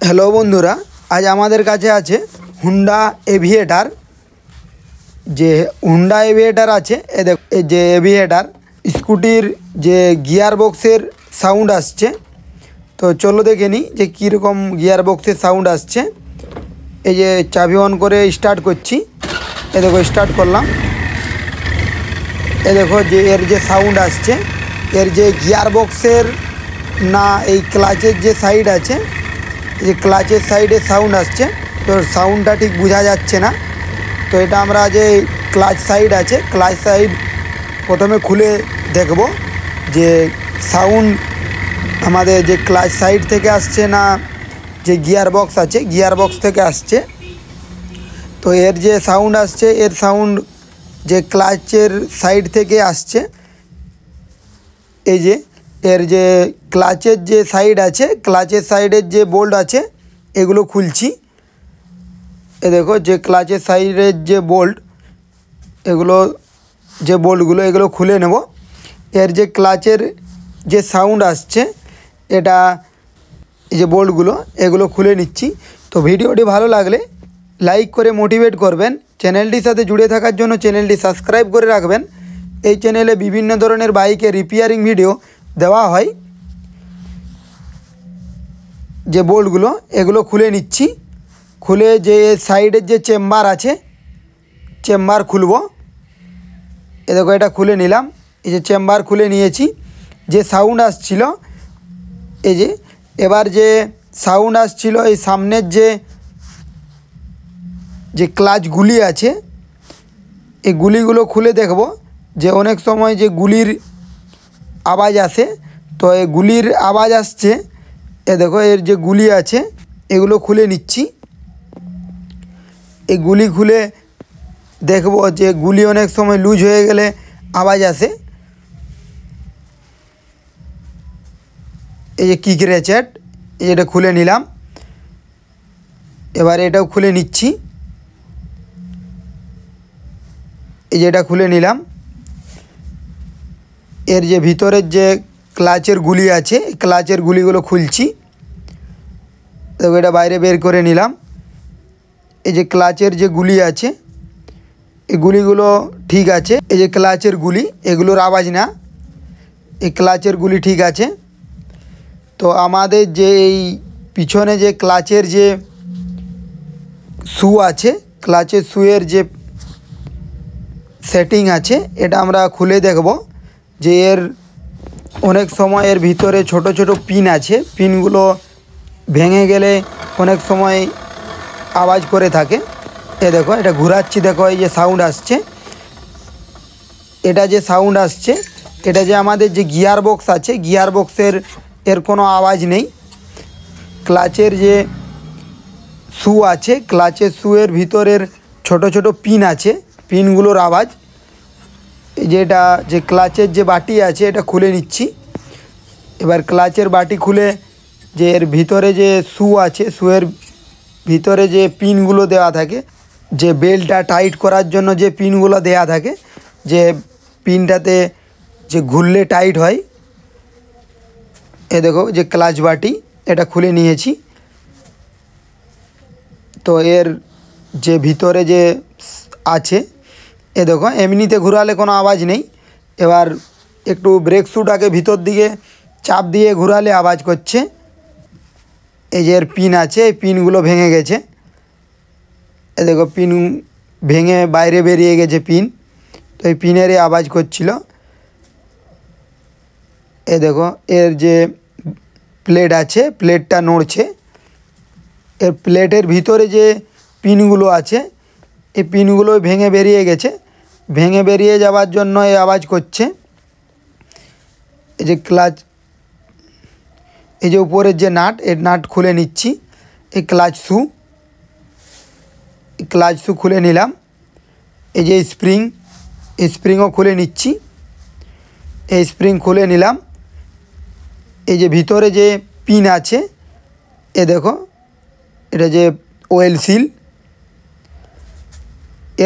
Hello বন্ধুরা, আজ আমাদের কাছে আছে হুন্ডা এভিয়েটার। যে হুন্ডা এভিয়েটার আছে, এই যে এভিয়েটার স্কুটির যে গিয়ার বক্সের সাউন্ড আসছে। তো চলো দেখে নিই যে কীরকম গিয়ার বক্সের সাউন্ড আসছে। এই যে চাবি অন করে স্টার্ট করছি, দেখো স্টার্ট করলাম। দেখো যে এর যে সাউন্ড আসছে, এর যে গিয়ার বক্সের না এই ক্লাচের যে সাইড আছে, এই যে ক্লাচের সাইডে সাউন্ড আসছে। তো সাউন্ডটা ঠিক বোঝা যাচ্ছে না। তো এটা আমরা যে ক্লাচ সাইড আছে, ক্লাচ সাইড প্রথমে খুলে দেখব যে সাউন্ড আমাদের যে ক্লাচ সাইড থেকে আসছে না যে গিয়ার বক্স আছে গিয়ার বক্স থেকে আসছে। তো এর যে সাউন্ড আসছে, এর সাউন্ড যে ক্লাচের সাইড থেকে আসছে। এই যে এর যে ক্লাচের যে সাইড আছে, ক্লাচের সাইডের যে বোল্ট আছে এগুলো খুলছি। দেখো যে ক্লাচের সাইডের যে বোল্ট, এগুলো যে বোল্টগুলো এগুলো খুলে নেব। এর যে ক্লাচের যে সাউন্ড আসছে, এটা এই যে বোল্টগুলো এগুলো খুলে নিচ্ছি। তো ভিডিওটি ভালো লাগলে লাইক করে মোটিভেট করবেন। চ্যানেলটির সাথে জুড়ে থাকার জন্য চ্যানেলটি সাবস্ক্রাইব করে রাখবেন। এই চ্যানেলে বিভিন্ন ধরনের বাইকের রিপেয়ারিং ভিডিও দেওয়া হয়। যে বোল্টগুলো এগুলো খুলে নিচ্ছি। খুলে যে সাইডের যে চেম্বার আছে, চেম্বার খুলব। দেখো এটা খুলে নিলাম। এই যে চেম্বার খুলে নিয়েছি। যে সাউন্ড আসছিল, এই যে এবার যে সাউন্ড আসছিল এই সামনের যে ক্লাচগুলি আছে, এই গুলিগুলো খুলে দেখব যে অনেক সময় যে গুলির আওয়াজ আসে। তো এই গুলির আওয়াজ আসছে। দেখো এর যে গুলি আছে এগুলো খুলে নিচ্ছি। এই গুলি খুলে দেখব যে গুলি অনেক সময় লুজ হয়ে গেলে আওয়াজ আসে। এই যে কিক রেচেট, এটা খুলে নিলাম। এবার এটাও খুলে নিচ্ছি। এই যে এটা খুলে নিলাম। এর যে ভিতরের যে ক্লাচের গুলি আছে, ক্লাচের গুলিগুলো খুলছি। দেখো এটা বাইরে বের করে নিলাম। এই যে ক্লাচের যে গুলি আছে, এই গুলিগুলো ঠিক আছে। এই যে ক্লাচের গুলি, এগুলোর আওয়াজ না, এই ক্লাচের গুলি ঠিক আছে। তো আমাদের যে এই পিছনে যে ক্লাচের যে শু আছে, ক্লাচের শুয়ের যে সেটিং আছে, এটা আমরা খুলে দেখব যে এর অনেক সময় এর ভিতরে ছোট ছোট পিন আছে। পিনগুলো ভেঙে গেলে অনেক সময় আওয়াজ করে থাকে। দেখো এটা ঘোরাচ্ছি, দেখো এই যে সাউন্ড আসছে। এটা যে সাউন্ড আসছে, এটা যে আমাদের যে গিয়ার বক্স আছে, গিয়ার বক্সের এর কোনো আওয়াজ নেই। ক্লাচের যে শু আছে, ক্লাচের শুয়ের ভিতরের ছোট ছোট পিন আছে, পিনগুলোর আওয়াজ। যেটা যে ক্লাচের যে বাটি আছে এটা খুলে নিচ্ছি। এবার ক্লাচের বাটি খুলে যে এর ভিতরে যে শু আছে, শুয়ের ভিতরে যে পিনগুলো দেওয়া থাকে, যে বেল্টটা টাইট করার জন্য যে পিনগুলো দেওয়া থাকে, যে পিনটাতে যে ঘুরলে টাইট হয়। দেখো যে ক্লাচ বাটি এটা খুলে নিয়েছি। তো এর যে ভিতরে যে আছে, দেখো এমনিতে ঘোরালে কোনো আওয়াজ নেই। এবার একটু ব্রেক শ্যুটাকে ভিতর দিকে চাপ দিয়ে ঘোরালে আওয়াজ করছে। এই যে এর পিন আছে, এই পিনগুলো ভেঙে গেছে। দেখো পিন ভেঙে বাইরে বেরিয়ে গেছে পিন। তো এই পিনেরই আওয়াজ করছিল। দেখো এর যে প্লেট আছে, প্লেটটা নড়ছে। এর প্লেটের ভিতরে যে পিনগুলো আছে, এই পিনগুলো ভেঙে বেরিয়ে গেছে। ভেঙে বেরিয়ে যাওয়ার জন্য এই আওয়াজ করছে। এই যে ক্লাচ, এই যে উপরের যে নাট, এই নাট খুলে নিচ্ছি। এই ক্লাচ শু, এই ক্লাচ শু খুলে নিলাম। এই যে স্প্রিং, এই স্প্রিংও খুলে নিচ্ছি। এই স্প্রিং খুলে নিলাম। এই যে ভিতরে যে পিন আছে, দেখো এটা যে ওয়েল সিল,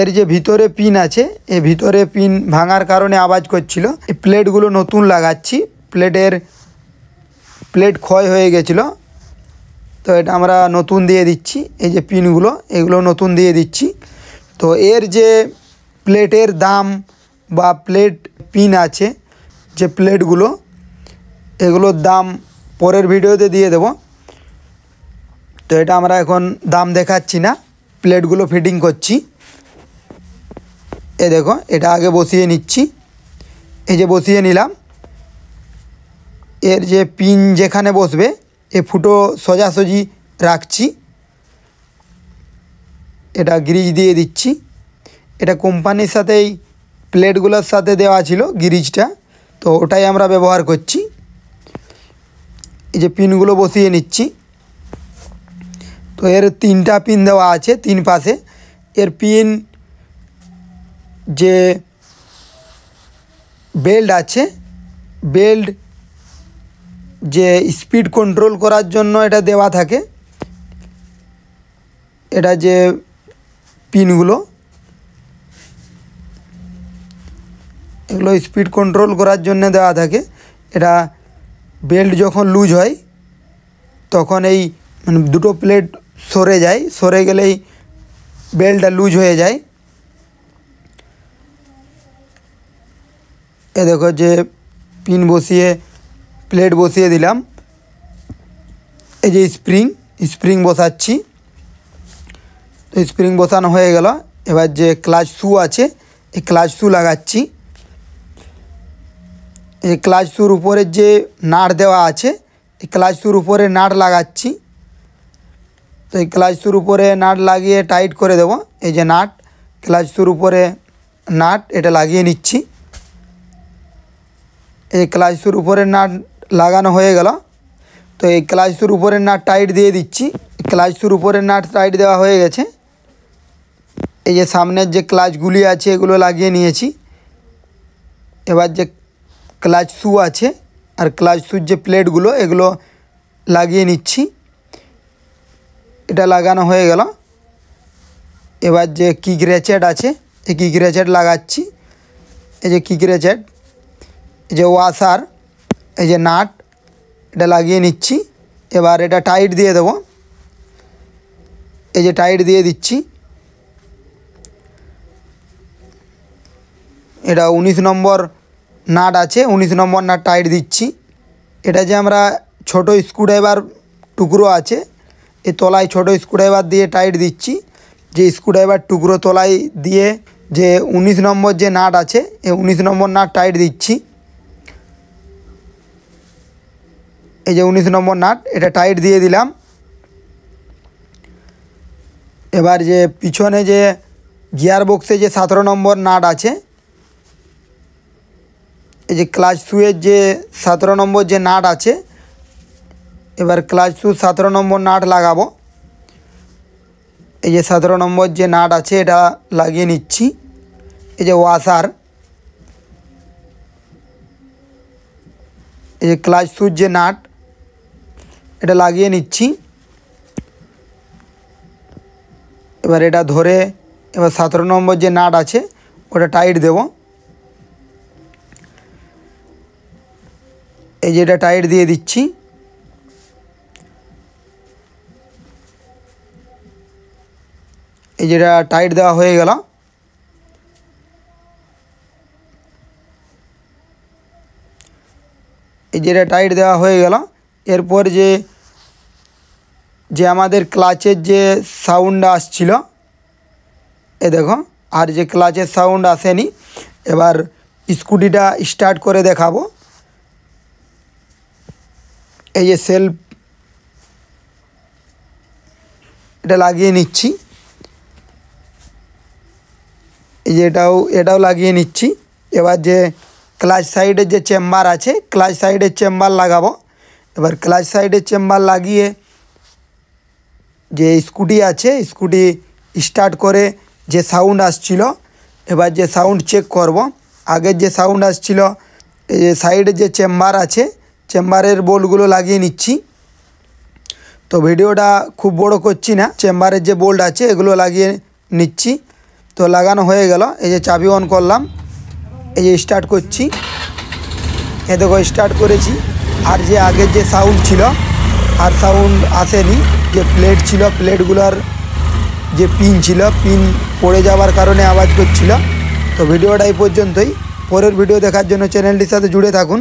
এর যে ভিতরে পিন আছে, এই ভিতরে পিন ভাঙার কারণে আওয়াজ করছিল। এই প্লেটগুলো নতুন লাগাচ্ছি। প্লেট ক্ষয় হয়ে গেছিলো। তো এটা আমরা নতুন দিয়ে দিচ্ছি, এই যে পিনগুলো এগুলো নতুন দিয়ে দিচ্ছি। তো এর যে প্লেটের দাম বা প্লেট পিন আছে যে প্লেটগুলো, এগুলোর দাম পরের ভিডিওতে দিয়ে দেব। তো এটা আমরা এখন দাম দেখাচ্ছি না, প্লেটগুলো ফিটিং করছি। এ দেখো, এটা আগে বসিয়ে নিচ্ছি, এই যে বসিয়ে নিলাম। এর যে পিন যেখানে বসবে এ ফুটো সোজাসুজি রাখছি, এটা গ্রিজ দিয়ে দিচ্ছি। এটা কোম্পানির সাথেই প্লেটগুলোর সাথে দেওয়া ছিল গ্রিজটা, তো ওটাই আমরা ব্যবহার করছি। এই যে পিনগুলো বসিয়ে নিচ্ছি। তো এর 3টা পিন দেওয়া আছে 3 পাশে। এর পিন যে বেল্ট আছে, বেল্ট যে স্পিড কন্ট্রোল করার জন্য এটা দেওয়া থাকে। এটা যে পিনগুলো, এগুলো স্পিড কন্ট্রোল করার জন্য দেওয়া থাকে। এটা বেল্ট যখন লুজ হয় তখন এই মানে দুটো প্লেট সরে যায়, সরে গেলেই বেল্টটা লুজ হয়ে যায়। এ দেখো, যে পিন বসিয়ে প্লেট বসিয়ে দিলাম। এই যে স্প্রিং বসাচ্ছি। তো স্প্রিং বসানো হয়ে গেল। এবার যে ক্লাচ শু আছে, এই ক্লাচ শু লাগাচ্ছি। এই ক্লাচ শুর উপরে যে নাট দেওয়া আছে, এই ক্লাচ শুর উপরে নাট লাগাচ্ছি। তো এই ক্লাচ শুর উপরে নাট লাগিয়ে টাইট করে দেব। এই যে নাট, ক্লাচ শুর উপরে নাট, এটা লাগিয়ে নিচ্ছি। এই ক্লাচ শুর উপরে নাট লাগানো হয়ে গেল। তো এই ক্লাচ শুর উপরে নাট টাইট দিয়ে দিচ্ছি। ক্লাচ শুর উপরে নাট টাইট দেওয়া হয়ে গেছে। এই যে সামনের যে ক্লাচগুলি আছে এগুলো লাগিয়ে নিয়েছি। এবার যে ক্লাচ শু আছে আর ক্লাচ শুর যে প্লেটগুলো এগুলো লাগিয়ে নিচ্ছি। এটা লাগানো হয়ে গেল। এবার যে কিক রেচেট আছে, এই কিক রেচেট লাগাচ্ছি। এই যে কিক রেচেট, এই যে ওয়াশার, এই যে নাট, এটা লাগিয়ে নিচ্ছি। এবার এটা টাইট দিয়ে দেব। এই যে টাইট দিয়ে দিচ্ছি। এটা 19 নম্বর নাট আছে, 19 নম্বর নাট টাইট দিচ্ছি। এটা যে আমরা ছোটো স্ক্রুড্রাইভার টুকরো আছে, এই তলায় ছোটো স্ক্রুড্রাইভার দিয়ে টাইট দিচ্ছি। যে স্ক্রুড্রাইভার টুকরো তলায় দিয়ে যে 19 নম্বর যে নাট আছে, এই 19 নম্বর নাট টাইট দিচ্ছি। এই যে 19 নম্বর নাট, এটা টাইট দিয়ে দিলাম। এবার যে পিছনে যে গিয়ার বক্সে যে 17 নম্বর নাট আছে, এই যে ক্লাচ শুয়ের যে 17 নম্বর যে নাট আছে, এবার ক্লাচ শু 17 নম্বর নাট লাগাবো। এই যে 17 নম্বর যে নাট আছে এটা লাগিয়ে নিচ্ছি। এই যে ওয়াশার, এই যে ক্লাচ শুর যে নাট, এটা লাগিয়ে নিচ্ছি। এবার এটা ধরে এবার 17 নম্বর যে নাট আছে ওটা টাইট দেব। এই যে এটা টাইট দিয়ে দিচ্ছি। এই যেটা টাইট দেওয়া হয়ে গেল। এই যেটা টাইট দেওয়া হয়ে গেল। এরপর যে আমাদের ক্লাচের যে সাউন্ড আসছিল, এ দেখো, আর যে ক্লাচের সাউন্ড আসেনি। এবার স্কুটিটা স্টার্ট করে দেখাবো। এই যে সেলফ, এটা লাগিয়ে নিচ্ছি। এই যে এটাও লাগিয়ে নিচ্ছি। এবার যে ক্লাচ সাইডের যে চেম্বার আছে, ক্লাচ সাইডের চেম্বার লাগাবো। এবার ক্লাচ সাইডের চেম্বার লাগিয়ে যে স্কুটি আছে, স্কুটি স্টার্ট করে যে সাউন্ড আসছিল, এবার যে সাউন্ড চেক করব। আগের যে সাউন্ড আসছিল, এই যে সাইডের যে চেম্বার আছে, চেম্বারের বোল্টগুলো লাগিয়ে নিচ্ছি। তো ভিডিওটা খুব বড় করছি না, চেম্বারের যে বোল্ট আছে এগুলো লাগিয়ে নিচ্ছি। তো লাগানো হয়ে গেল। এই যে চাবি অন করলাম, এই যে স্টার্ট করছি। এ দেখো স্টার্ট করেছি। আর যে আগের যে সাউন্ড ছিল আর সাউন্ড আসেনি। যে প্লেট ছিল, প্লেটগুলোর যে পিন ছিল, পিন পড়ে যাওয়ার কারণে আওয়াজ করছিল। তো ভিডিওটা এই পর্যন্তই। পরের ভিডিও দেখার জন্য চ্যানেলটির সাথে জুড়ে থাকুন।